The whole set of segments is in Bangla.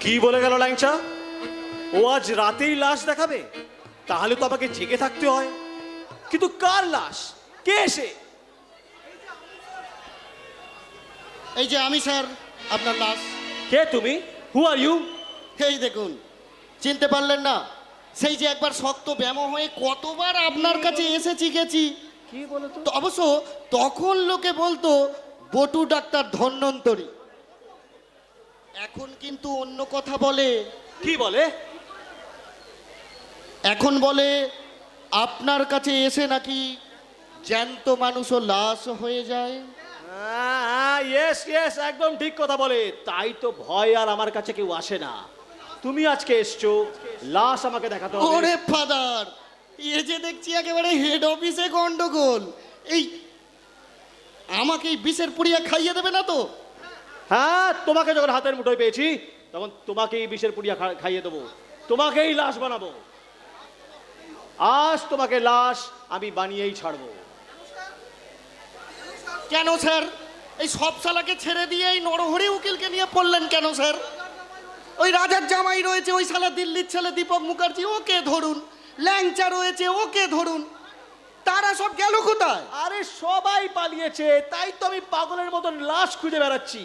কি বলে গেল ল্যাংচা? ও আজ রাতেই লাশ দেখাবে? তাহলে তো আমাকে জেগে থাকতে হয়। কিন্তু কার লাশ? কে সে? এই যে আমি স্যার, আপনার লাশ। কে তুমি? হু আর ইউ? এই দেখুন, চিনতে পারলেন না? সেই যে একবার শক্ত ব্যামো হয়ে কতবার আপনার কাছে এসেছি গেছি। কি বলো তো? তো অবশ্য তখন লোকে বলতো বটু ডাক্তার ধন্বন্তরী। এখন কিন্তু অন্য কথা বলে। কি বলে? এখন বলে আপনার কাছে এসে নাকি জ্যান্ত মানুষও লাশ হয়ে যায়। ইয়েস ইয়েস, একদম ঠিক কথা বলে। তাই তো ভয় আর আমার কাছে কেউ আসে না। তুমি আজকে এসছো, লাশ আমাকে দেখাতে হবে। ওরে ফাদার, এ যে দেখছি একেবারে হেড অফিসে গন্ডগোল। এই আমাকে এই বিষের পুড়িয়া খাইয়ে দেবে না তো? হ্যাঁ, তোমাকে যখন হাতের মুঠোয় পেয়েছি তখন তোমাকেই বিষের পুড়িয়া খাইয়ে দেবো, তোমাকেই লাশ বানাবো। আজ তোমাকে লাশ আমি বানিয়েই ছাড়বো। কেন স্যার? এই সব শালাকে ছেড়ে দিয়ে এই নরহরি উকিলকে নিয়ে পড়লেন কেন স্যার? ওই রাজার জামাই রয়েছে, ওই শালা দিল্লির ছেলে দীপক মুখার্জি, ওকে ধরুন। ল্যাংচা রয়েছে, ওকে ধরুন। তারা সব গেল কোথায়? আরে সবাই পালিয়েছে, তাই তো আমি পাগলের মতন লাশ খুঁজে বেড়াচ্ছি।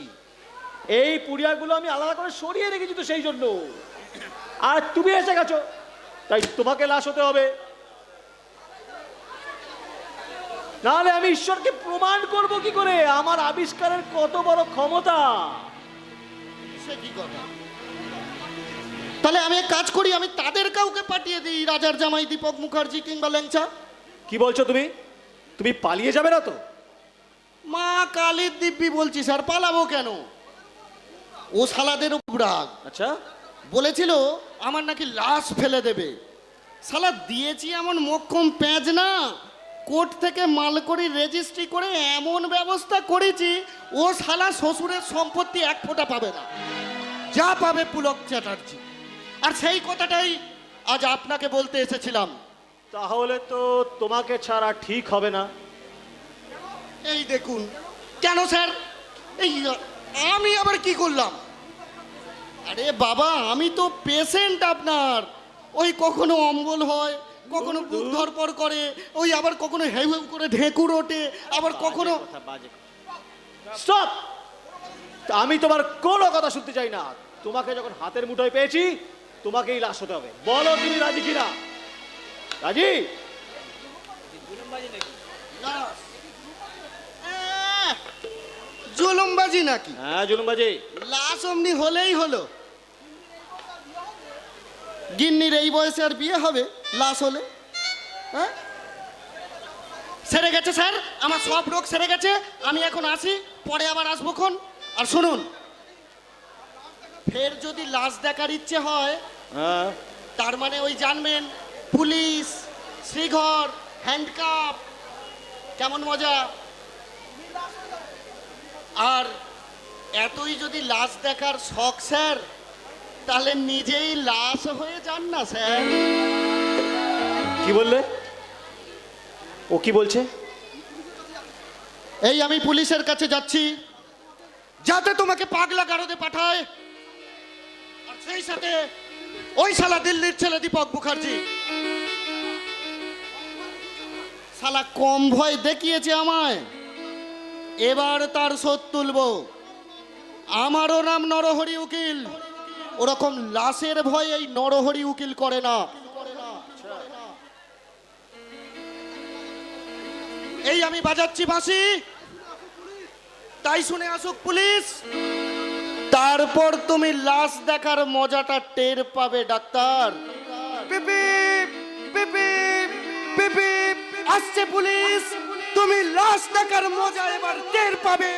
এই পুড়িয়াগুলো আমি আলাদা করে সরিয়ে রেখেছি তো সেই জন্য। আর তুমি এসে গেছো, তাই তোমাকে লাশ হতে হবে। নাহলে আমি ঈশ্বরকে প্রমাণ করব কি করে আমার আবিষ্কারের কত বড় ক্ষমতা? সে কি কথা? তাহলে আমি এক কাজ করি, আমি তাদের কাউকে পাঠিয়ে দিই, রাজার জামাই দীপক মুখার্জি কিংবা ল্যাংচা। কি বলছো তুমি? তুমি পালিয়ে যাবে না তো? মা কালীর দিব্যি বলছি স্যার, পালাবো কেন? ও শালাদের উপর রাগ। আচ্ছা, বলেছিল আমার নাকি লাশ ফেলে দেবে। শালা দিয়েছি এমন মোক্ষম প্যাঁচ না, কোর্ট থেকে মালকড়ি রেজিস্ট্রি করে এমন ব্যবস্থা করেছি ও শালা শ্বশুরের সম্পত্তি এক ফোঁটা পাবে না, যা পাবে পুলক চ্যাটার্জি। আর সেই কথাটাই আজ আপনাকে বলতে এসেছিলাম। তাহলে তো তোমাকে ছাড়া ঠিক হবে না। এই দেখুন। কেন স্যার? এই আমি আবার কি করলাম? আরে বাবা, আমি তো পেশেন্ট আপনার। ওই কখনো অম্বল হয়, কখনো বুক ধরপড় করে, ওই আবার কখনো হেউ হেউ করে ঢেকুর ওঠে, আবার কখনো। স্টপ! আমি তোমার কোনো কথা শুনতে চাই না। তোমাকে যখন হাতের মুঠোয় পেয়েছি তোমাকেই লাশ হতে হবে। বলো তুমি রাজি কিনা? রাজি? জুলুমবাজি নাকি? হ্যাঁ, জুলুমবাজি। লাশ অমনি হলেই হলো। গিন্নির এই বয়সে আর বিয়ে হবে লাশ হলে? হ্যাঁ, সেরে গেছে স্যার, আমার সব রোগ সেরে গেছে। আমি এখন আসি, পরে আবার আসবো খন। আর শুনুন, ফের যদি লাশ দেখার ইচ্ছে হয়, হ্যাঁ, তার মানে ওই জানবেন, পুলিশ, শ্রীঘর, হ্যান্ডকাপ, কেমন মজা। আর এতই যদি লাশ দেখার শখ স্যার, তাহলে নিজেই লাশ হয়ে যান না স্যার। কি বললে? ও কি বলছে? এই আমি পুলিশের কাছে যাচ্ছি, যাতে তোমাকে পাগলা গারদে পাঠায়, আর সেই সাথে ওই শালা দিল্লির ছেলে দীপক মুখার্জি। শালা কম ভয় দেখিয়েছে আমায়, এবার তার শোধ তুলব। আমারও নাম নরহরি উকিল। ওরকম লাশের ভয় এই নরহরি উকিল করে না। এই আমি বাজাচ্ছি বাঁশি, তাই শুনে আসুক পুলিশ, তারপর তুমি লাশ দেখার মজাটা টের পাবে ডাক্তার। পিপিপ, পিপিপ, পিপিপ, আসছে পুলিশ। তুমি লাশ দেখার মজা এবার টের পাবে,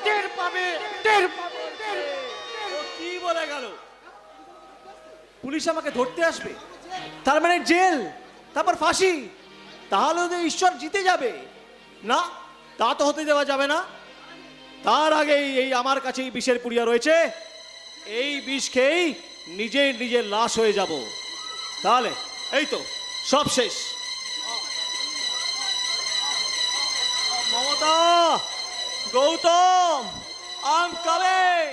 টের পাবে, টের পাবে। ও কি বলে গেল? পুলিশ আমাকে ধরতে আসবে? তার মানে জেল, তারপর ফাঁসি। তাহলে তো ঈশ্বর জিতে যাবে না? তা তো হতে দেওয়া যাবে না। তার আগেই এই আমার কাছে বিষের পুড়িয়া রয়েছে, এই বিষ খেয়েই নিজের লাশ হয়ে যাব। তাহলে এই তো সব শেষ। Mamata, Gautam, I am coming.